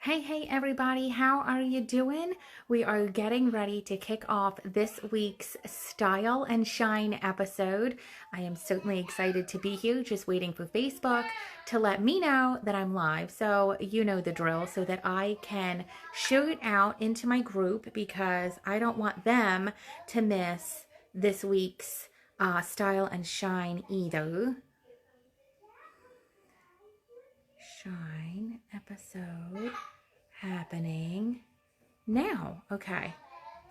Hey everybody, how are you doing? We are getting ready to kick off this week's Style and Shine episode. I am certainly excited to be here, just waiting for Facebook to let me know that I'm live. So you know the drill, so that I can shoot it out into my group because I don't want them to miss this week's Style and Shine either. Shine episode happening now. Okay,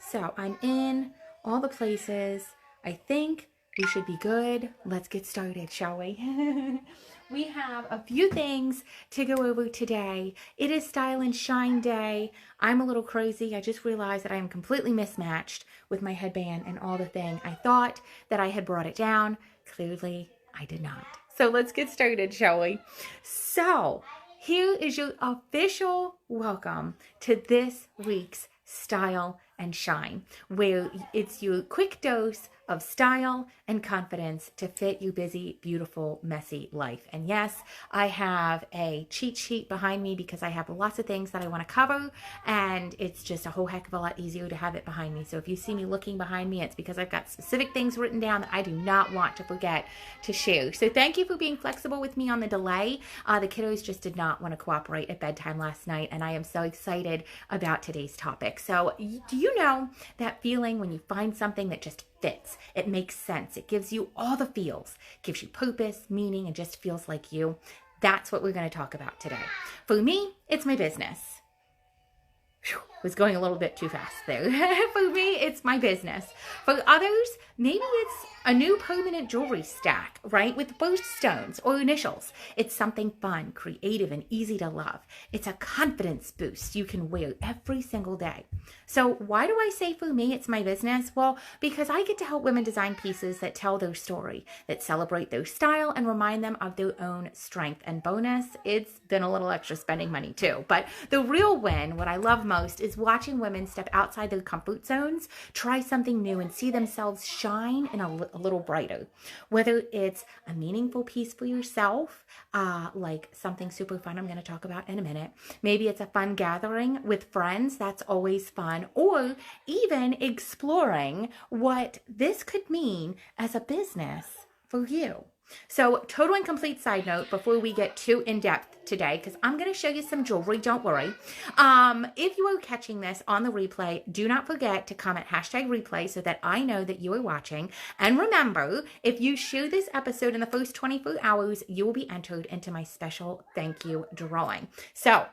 so I'm in all the places. I think we should be good. Let's get started, shall we? We have a few things to go over today. It is Style and Shine Day. I'm a little crazy. I just realized that I am completely mismatched with my headband and all the thing. I thought that I had brought it down. Clearly, I did not. So let's get started, shall we? So here is your official welcome to this week's Style and Shine, where it's your quick dose of style and confidence to fit your busy, beautiful, messy life. And yes, I have a cheat sheet behind me because I have lots of things that I want to cover, and it's just a whole heck of a lot easier to have it behind me. So if you see me looking behind me, it's because I've got specific things written down that I do not want to forget to share. So thank you for being flexible with me on the delay. The kiddos just did not want to cooperate at bedtime last night, and I am so excited about today's topic. So do you know that feeling when you find something that just fits? It makes sense. It gives you all the feels, gives you purpose, meaning, and just feels like you. That's what we're going to talk about today. For me, it's my business. Was going a little bit too fast there. For me, it's my business. For others, maybe it's a new permanent jewelry stack, right? With birthstones or initials. It's something fun, creative, and easy to love. It's a confidence boost you can wear every single day. So why do I say for me it's my business? Well, because I get to help women design pieces that tell their story, that celebrate their style and remind them of their own strength. And bonus, it's been a little extra spending money too. But the real win, what I love most, is watching women step outside their comfort zones, try something new, and see themselves shine in a little brighter. Whether it's a meaningful piece for yourself, like something super fun I'm going to talk about in a minute. Maybe it's a fun gathering with friends. That's always fun. Or even exploring what this could mean as a business for you. So, total and complete side note before we get too in-depth today, because I'm going to show you some jewelry, don't worry. If you are catching this on the replay, do not forget to comment #replay so that I know that you are watching. And remember, if you share this episode in the first 24 hours, you will be entered into my special thank you drawing. So,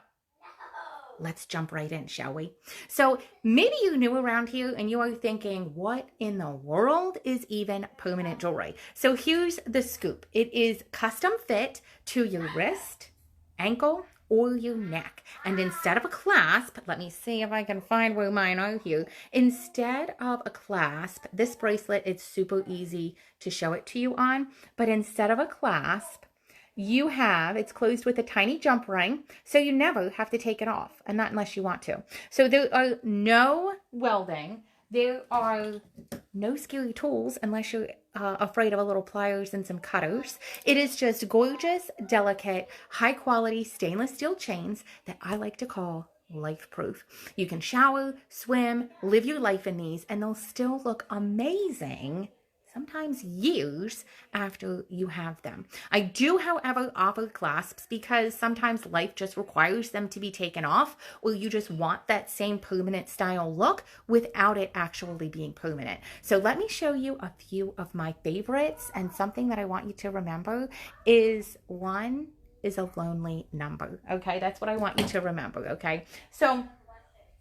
let's jump right in, shall we? So maybe you're new around here and you are thinking, what in the world is even permanent jewelry? So here's the scoop. It is custom fit to your wrist, ankle, or your neck. And instead of a clasp, let me see if I can find where mine are here. Instead of a clasp, this bracelet, it's super easy to show it to you on, but instead of a clasp, it's closed with a tiny jump ring, so you never have to take it off, and not unless you want to. So there are no welding. There are no scary tools unless you're afraid of a little pliers and some cutters. It is just gorgeous, delicate, high-quality stainless steel chains that I like to call life-proof. You can shower, swim, live your life in these, and they'll still look amazing sometimes years after you have them. I do, however, offer clasps because sometimes life just requires them to be taken off, or you just want that same permanent style look without it actually being permanent. So let me show you a few of my favorites, and something that I want you to remember is one is a lonely number. Okay, that's what I want you to remember. Okay, so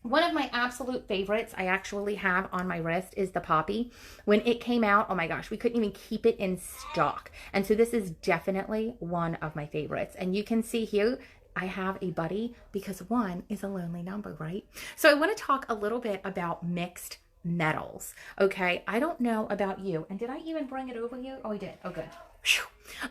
one of my absolute favorites I actually have on my wrist is the Poppy. When it came out, oh my gosh, we couldn't even keep it in stock. And so this is definitely one of my favorites. And you can see here, I have a buddy because one is a lonely number, right? So I want to talk a little bit about mixed metals. Okay, I don't know about you. And did I even bring it over here? Oh, I did. Oh, good.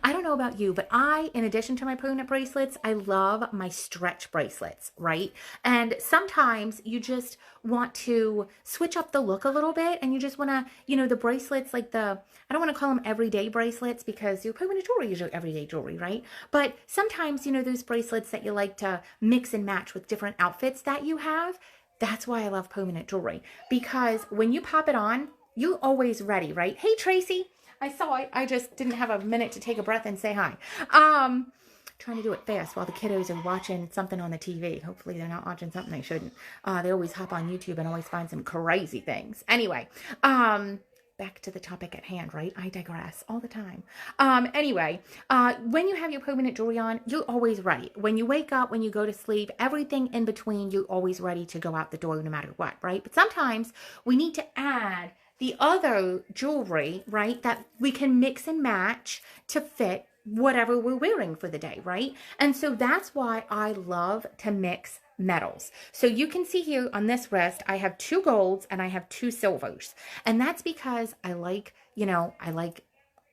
I don't know about you, but in addition to my permanent bracelets, I love my stretch bracelets, right? And sometimes you just want to switch up the look a little bit and you just want to, the bracelets, like I don't want to call them everyday bracelets because your permanent jewelry is your everyday jewelry, right? But sometimes, those bracelets that you like to mix and match with different outfits that you have, that's why I love permanent jewelry, because when you pop it on, you're always ready, right? Hey, Tracy. I saw it. I just didn't have a minute to take a breath and say hi. Trying to do it fast while the kiddos are watching something on the TV. Hopefully they're not watching something they shouldn't. They always hop on YouTube and always find some crazy things. Anyway, back to the topic at hand, right? I digress all the time. Anyway, when you have your permanent jewelry on, you're always ready. When you wake up, when you go to sleep, everything in between, you're always ready to go out the door no matter what, right? But sometimes we need to add the other jewelry, right, that we can mix and match to fit whatever we're wearing for the day, right? And so that's why I love to mix metals. So you can see here on this wrist, I have 2 golds and I have 2 silvers. And that's because I like,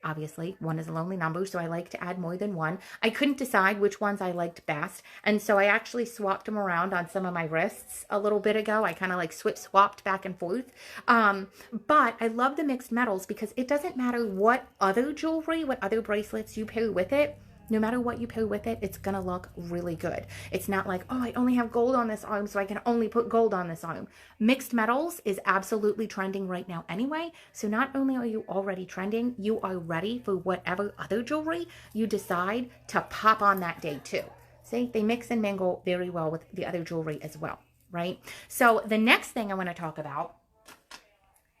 obviously, one is a lonely number, so I like to add more than one. I couldn't decide which ones I liked best, and so I actually swapped them around on some of my wrists a little bit ago. I kind of like swapped back and forth. But I love the mixed metals because it doesn't matter what other jewelry, what other bracelets you pair with it. No matter what you pair with it, it's going to look really good. It's not like, oh, I only have gold on this arm, so I can only put gold on this arm. Mixed metals is absolutely trending right now anyway. So not only are you already trending, you are ready for whatever other jewelry you decide to pop on that day too. See, they mix and mingle very well with the other jewelry as well, right? So the next thing I want to talk about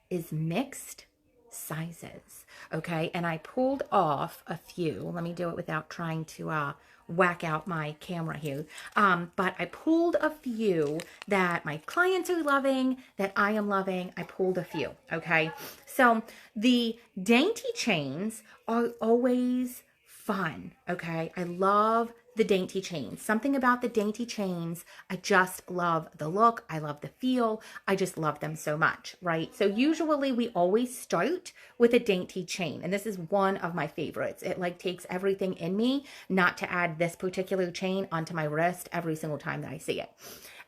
is mixed sizes. Okay, and I pulled off a few. Let me do it without trying to whack out my camera here. But I pulled a few that my clients are loving, that I am loving. I pulled a few. Okay, so the dainty chains are always fun. Okay, I love the dainty chains. Something about the dainty chains, I just love the look. I love the feel. I just love them so much, right? So usually we always start with a dainty chain, and this is one of my favorites. It like takes everything in me not to add this particular chain onto my wrist every single time that I see it.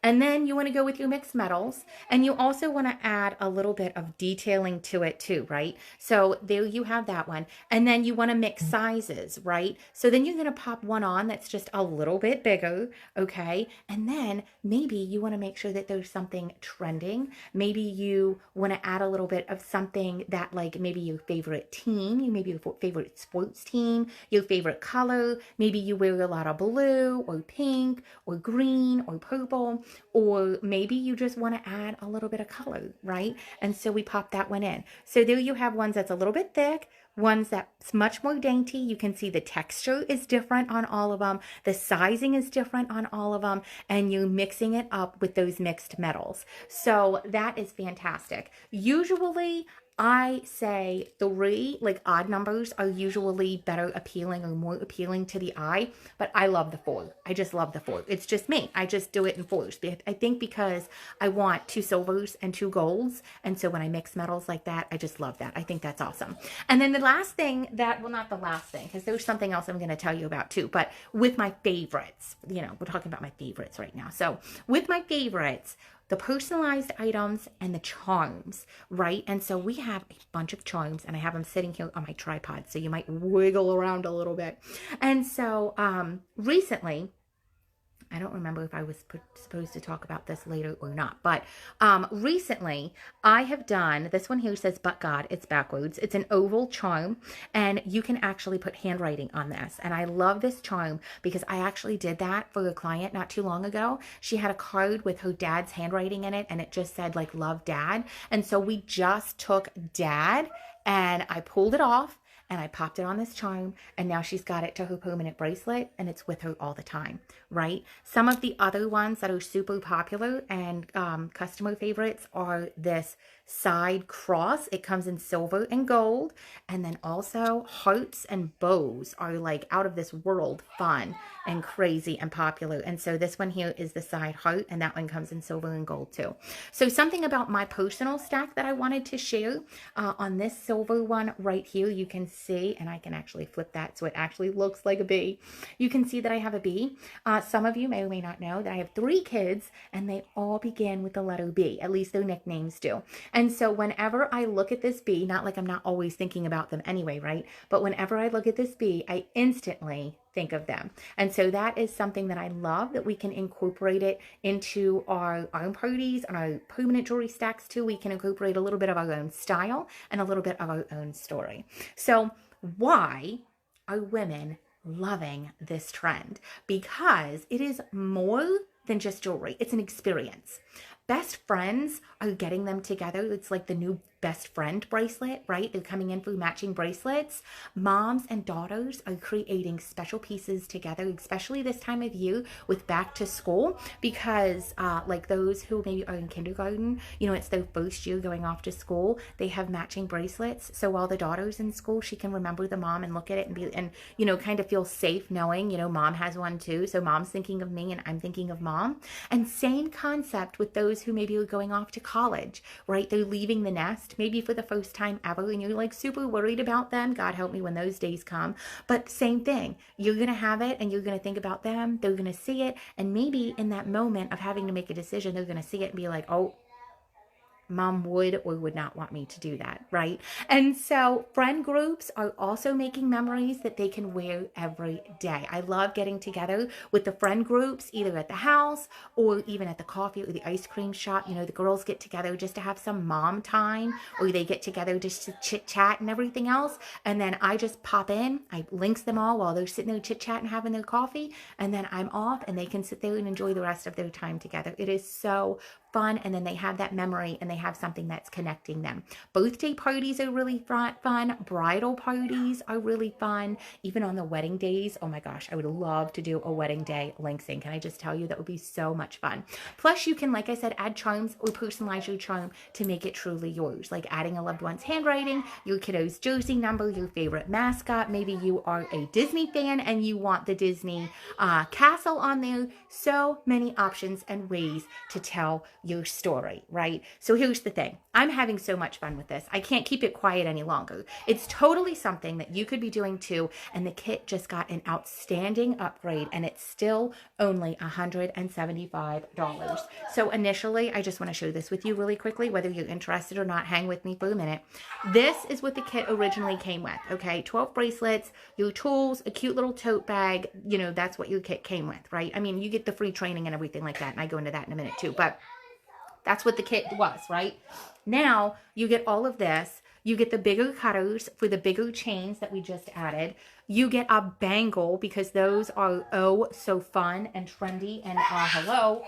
And then you want to go with your mixed metals, and you also want to add a little bit of detailing to it too, right? So there you have that one. And then you want to mix sizes, right? So then you're going to pop one on that's just a little bit bigger, okay? And then maybe you want to make sure that there's something trending. Maybe you want to add a little bit of something that like maybe your favorite team, maybe your favorite sports team, your favorite color. Maybe you wear a lot of blue or pink or green or purple. Or maybe you just want to add a little bit of color, right? And so we pop that one in. So there you have ones that's a little bit thick, ones that's much more dainty. You can see the texture is different on all of them. The sizing is different on all of them. And you're mixing it up with those mixed metals. So that is fantastic. Usually, I say 3, like odd numbers are usually better appealing or more appealing to the eye, but I love the 4. I just love the 4. It's just me. I just do it in 4s. I think because I want 2 silvers and 2 golds, and so when I mix metals like that, I just love that. I think that's awesome. And then the last thing well, not the last thing, because there's something else I'm going to tell you about too, but with my favorites, we're talking about my favorites right now. So with my favorites, the personalized items and the charms, right? And so we have a bunch of charms, and I have them sitting here on my tripod, so you might wiggle around a little bit. And so recently, I don't remember if I was supposed to talk about this later or not, but recently I have done, this one here says, but God, it's backwards. It's an oval charm, and you can actually put handwriting on this. And I love this charm because I actually did that for a client not too long ago. She had a card with her dad's handwriting in it, and it just said like, love dad. And so we just took dad and I pulled it off, and I popped it on this charm, and now she's got it to her permanent bracelet, and it's with her all the time, right? Some of the other ones that are super popular and customer favorites are this side cross. It comes in silver and gold, and then also hearts and bows are like out of this world fun and crazy and popular. And so this one here is the side heart, and that one comes in silver and gold too. So something about my personal stack that I wanted to share on this silver one right here, you can see, and I can actually flip that so it actually looks like a bee. You can see that I have a bee. Some of you may or may not know that I have 3 kids, and they all begin with the letter B. At least their nicknames do. And so whenever I look at this bee, not like I'm not always thinking about them anyway, right? But whenever I look at this bee, I instantly think of them. And so that is something that I love, that we can incorporate it into our own parties and our permanent jewelry stacks too. We can incorporate a little bit of our own style and a little bit of our own story. So why are women loving this trend? Because it is more than just jewelry. It's an experience. Best friends are getting them together. It's like the new best friend bracelet, right? They're coming in for matching bracelets. Moms and daughters are creating special pieces together, especially this time of year with back to school, because like those who maybe are in kindergarten, you know, it's their first year going off to school. They have matching bracelets. So while the daughter's in school, she can remember the mom and look at it and be, and, you know, kind of feel safe knowing, you know, mom has one too. So mom's thinking of me and I'm thinking of mom. And same concept with those who maybe are going off to college, right? They're leaving the nest maybe for the first time ever, and you're like super worried about them. God help me when those days come. But same thing, you're going to have it and you're going to think about them. They're going to see it. And maybe in that moment of having to make a decision, they're going to see it and be like, oh, mom would or would not want me to do that, right? And so friend groups are also making memories that they can wear every day. I love getting together with the friend groups, either at the house or even at the coffee or the ice cream shop. You know, the girls get together just to have some mom time, or they get together just to chit chat and everything else. And then I just pop in, I links them all while they're sitting there chit chatting, having their coffee. And then I'm off and they can sit there and enjoy the rest of their time together. It is so fun, and then they have that memory and they have something that's connecting them. Birthday parties are really fun. Bridal parties are really fun. Even on the wedding days, oh my gosh, I would love to do a wedding day linksing. Can I just tell you, that would be so much fun. Plus you can, like I said, add charms or personalize your charm to make it truly yours, like adding a loved one's handwriting, your kiddo's jersey number, your favorite mascot. Maybe you are a Disney fan and you want the Disney castle on there. So many options and ways to tell your story, right? So here's the thing. I'm having so much fun with this. I can't keep it quiet any longer. It's totally something that you could be doing too. And the kit just got an outstanding upgrade, and it's still only $175. So initially, I just want to show this with you really quickly, whether you're interested or not. Hang with me for a minute. This is what the kit originally came with, okay? 12 bracelets, your tools, a cute little tote bag. You know, that's what your kit came with, right? I mean, you get the free training and everything like that, and I go into that in a minute too, but that's what the kit was, right? Now you get all of this. You get the bigger cutters for the bigger chains that we just added. You get a bangle, because those are oh so fun and trendy, and hello,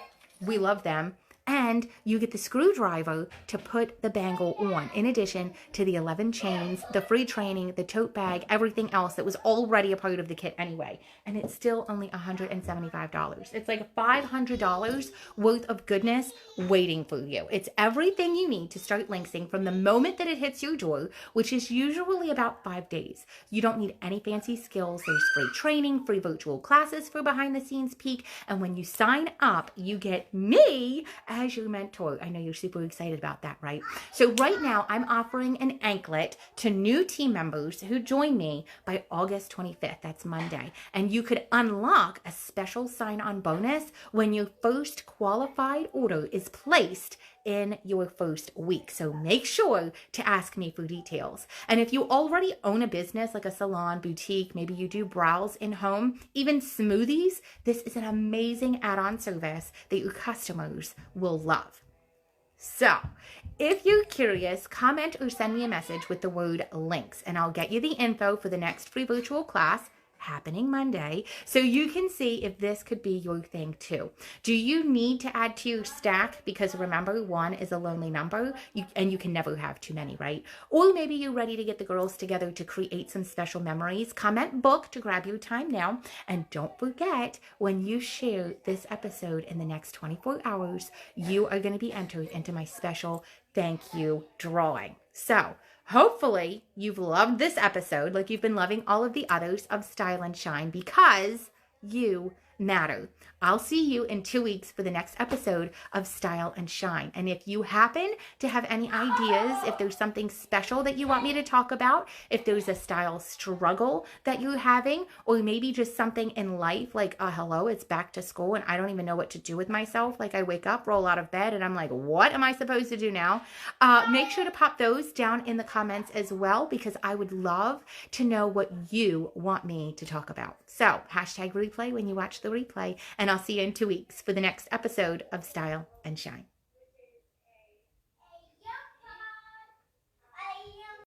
we love them. And you get the screwdriver to put the bangle on, in addition to the 11 chains, the free training, the tote bag, everything else that was already a part of the kit anyway. And it's still only $175. It's like $500 worth of goodness waiting for you. It's everything you need to start linksing from the moment that it hits your door, which is usually about 5 days. You don't need any fancy skills. There's free training, free virtual classes for behind the scenes peek. And when you sign up, you get me as your mentor. I know you're super excited about that, right? So right now I'm offering an anklet to new team members who join me by August 25th. That's Monday. And you could unlock a special sign-on bonus when your first qualified order is placed in your first week. So make sure to ask me for details. And if you already own a business like a salon, boutique, maybe you do brows in home, even smoothies, this is an amazing add-on service that your customers will love. So if you're curious, comment or send me a message with the word links, and I'll get you the info for the next free virtual class happening Monday, so you can see if this could be your thing too. Do you need to add to your stack? Because remember, 1 is a lonely number, and you can never have too many, right? Or maybe you're ready to get the girls together to create some special memories. Comment book to grab your time now. And don't forget, when you share this episode in the next 24 hours, you are going to be entered into my special thank you drawing. So hopefully you've loved this episode like you've been loving all of the others of Style and Shine, because you matter. I'll see you in 2 weeks for the next episode of Style and Shine. And if you happen to have any ideas, if there's something special that you want me to talk about, if there's a style struggle that you're having, or maybe just something in life like, hello, it's back to school and I don't even know what to do with myself. Like I wake up, roll out of bed, and I'm like, what am I supposed to do now? Make sure to pop those down in the comments as well, because I would love to know what you want me to talk about. So hashtag replay when you watch the replay, and I'll see you in 2 weeks for the next episode of Style and Shine.